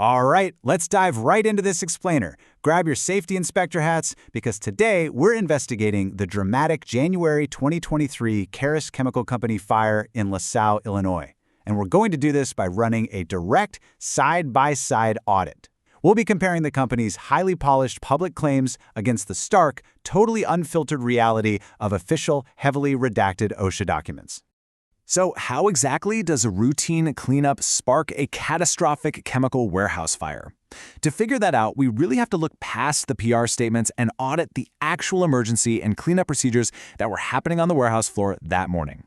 All right, let's dive right into this explainer. Grab your safety inspector hats because today we're investigating the dramatic January 2023 Carus Chemical Company fire in LaSalle, Illinois. And we're going to do this by running a direct side-by-side audit. We'll be comparing the company's highly polished public claims against the stark, totally unfiltered reality of official, heavily redacted OSHA documents. So how exactly does a routine cleanup spark a catastrophic chemical warehouse fire? To figure that out, we really have to look past the PR statements and audit the actual emergency and cleanup procedures that were happening on the warehouse floor that morning.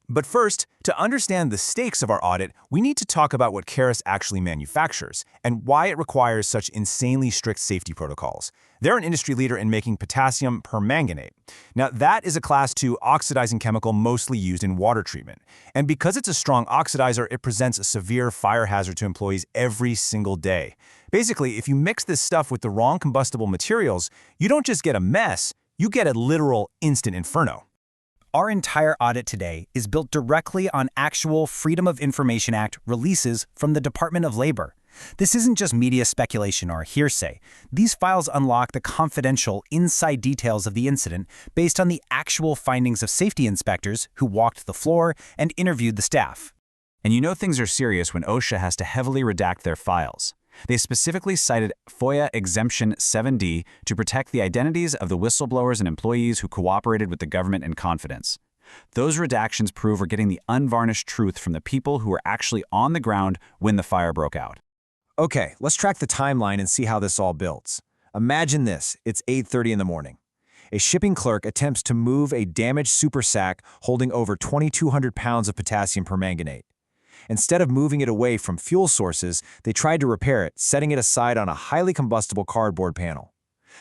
But first, to understand the stakes of our audit, we need to talk about what Carus actually manufactures and why it requires such insanely strict safety protocols. They're an industry leader in making potassium permanganate. Now, that is a Class 2 oxidizing chemical mostly used in water treatment. And because it's a strong oxidizer, it presents a severe fire hazard to employees every single day. Basically, if you mix this stuff with the wrong combustible materials, you don't just get a mess, you get a literal instant inferno. Our entire audit today is built directly on actual Freedom of Information Act releases from the Department of Labor. This isn't just media speculation or hearsay. These files unlock the confidential inside details of the incident based on the actual findings of safety inspectors who walked the floor and interviewed the staff. And you know things are serious when OSHA has to heavily redact their files. They specifically cited FOIA Exemption 7D to protect the identities of the whistleblowers and employees who cooperated with the government in confidence. Those redactions prove we're getting the unvarnished truth from the people who were actually on the ground when the fire broke out. Okay, let's track the timeline and see how this all builds. Imagine this, it's 8:30 in the morning. A shipping clerk attempts to move a damaged super sack holding over 2,200 pounds of potassium permanganate. Instead of moving it away from fuel sources, they tried to repair it, setting it aside on a highly combustible cardboard panel.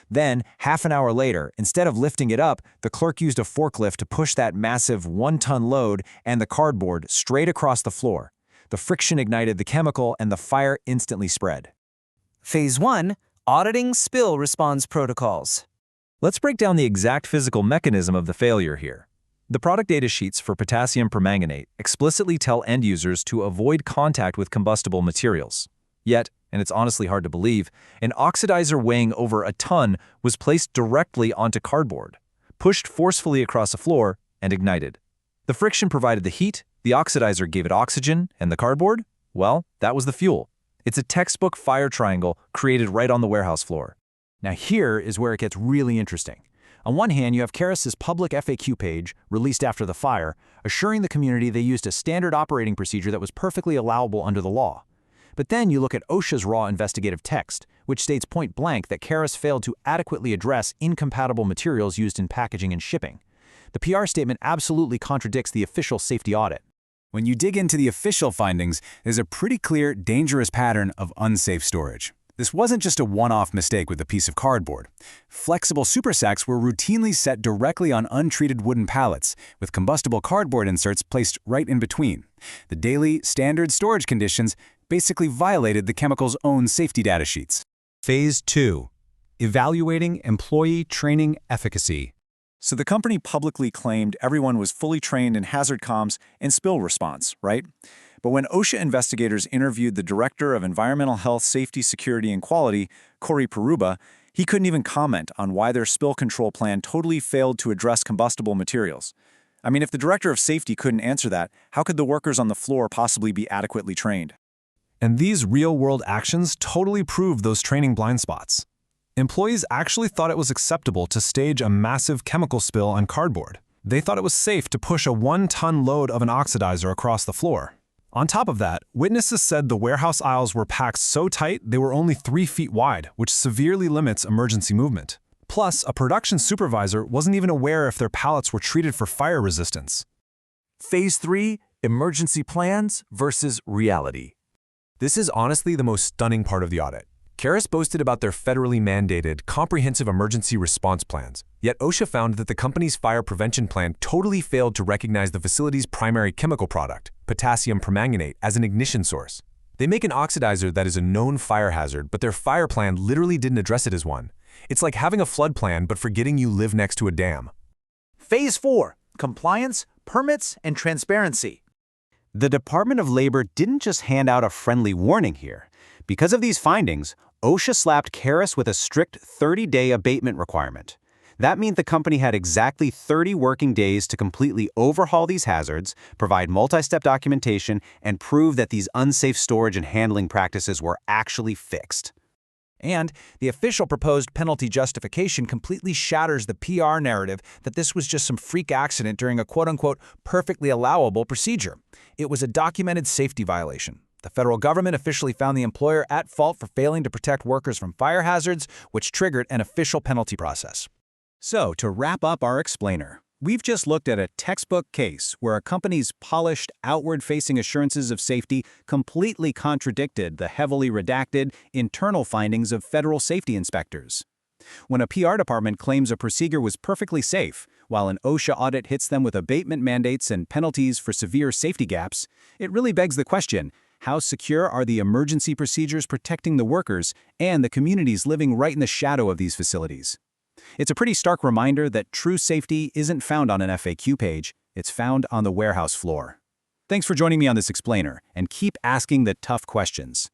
Then, half an hour later, instead of lifting it up, the clerk used a forklift to push that massive 1-ton load and the cardboard straight across the floor. The friction ignited the chemical and the fire instantly spread. Phase 1. Auditing Spill Response Protocols. Let's break down the exact physical mechanism of the failure here. The product data sheets for potassium permanganate explicitly tell end users to avoid contact with combustible materials. Yet, and it's honestly hard to believe, an oxidizer weighing over a ton was placed directly onto cardboard, pushed forcefully across the floor, and ignited. The friction provided the heat, the oxidizer gave it oxygen, and the cardboard? Well, that was the fuel. It's a textbook fire triangle created right on the warehouse floor. Now here is where it gets really interesting. On one hand, you have Carus's public FAQ page, released after the fire, assuring the community they used a standard operating procedure that was perfectly allowable under the law. But then you look at OSHA's raw investigative text, which states point blank that Carus failed to adequately address incompatible materials used in packaging and shipping. The PR statement absolutely contradicts the official safety audit. When you dig into the official findings, there's a pretty clear, dangerous pattern of unsafe storage. This wasn't just a one-off mistake with a piece of cardboard. Flexible super sacks were routinely set directly on untreated wooden pallets, with combustible cardboard inserts placed right in between. The daily, standard storage conditions basically violated the chemical's own safety data sheets. Phase 2. Evaluating employee training efficacy. So the company publicly claimed everyone was fully trained in hazard comms and spill response, right? But when OSHA investigators interviewed the Director of Environmental Health, Safety, Security, and Quality, Corey Peruba, he couldn't even comment on why their spill control plan totally failed to address combustible materials. I mean, if the Director of Safety couldn't answer that, how could the workers on the floor possibly be adequately trained? And these real-world actions totally prove those training blind spots. Employees actually thought it was acceptable to stage a massive chemical spill on cardboard. They thought it was safe to push a 1-ton load of an oxidizer across the floor. On top of that, witnesses said the warehouse aisles were packed so tight they were only 3 feet wide, which severely limits emergency movement. Plus, a production supervisor wasn't even aware if their pallets were treated for fire resistance. Phase 3. Emergency plans versus reality. This is honestly the most stunning part of the audit. Carus boasted about their federally mandated, comprehensive emergency response plans, yet OSHA found that the company's fire prevention plan totally failed to recognize the facility's primary chemical product, potassium permanganate, as an ignition source. They make an oxidizer that is a known fire hazard, but their fire plan literally didn't address it as one. It's like having a flood plan but forgetting you live next to a dam. Phase 4. Compliance, permits, and transparency. The Department of Labor didn't just hand out a friendly warning here. Because of these findings, OSHA slapped Carus with a strict 30-day abatement requirement. That meant the company had exactly 30 working days to completely overhaul these hazards, provide multi-step documentation, and prove that these unsafe storage and handling practices were actually fixed. And the official proposed penalty justification completely shatters the PR narrative that this was just some freak accident during a quote-unquote perfectly allowable procedure. It was a documented safety violation. The federal government officially found the employer at fault for failing to protect workers from fire hazards, which triggered an official penalty process. So, to wrap up our explainer, we've just looked at a textbook case where a company's polished, outward-facing assurances of safety completely contradicted the heavily redacted, internal findings of federal safety inspectors. When a PR department claims a procedure was perfectly safe, while an OSHA audit hits them with abatement mandates and penalties for severe safety gaps, it really begs the question, how secure are the emergency procedures protecting the workers and the communities living right in the shadow of these facilities? It's a pretty stark reminder that true safety isn't found on an FAQ page, it's found on the warehouse floor. Thanks for joining me on this explainer, and keep asking the tough questions.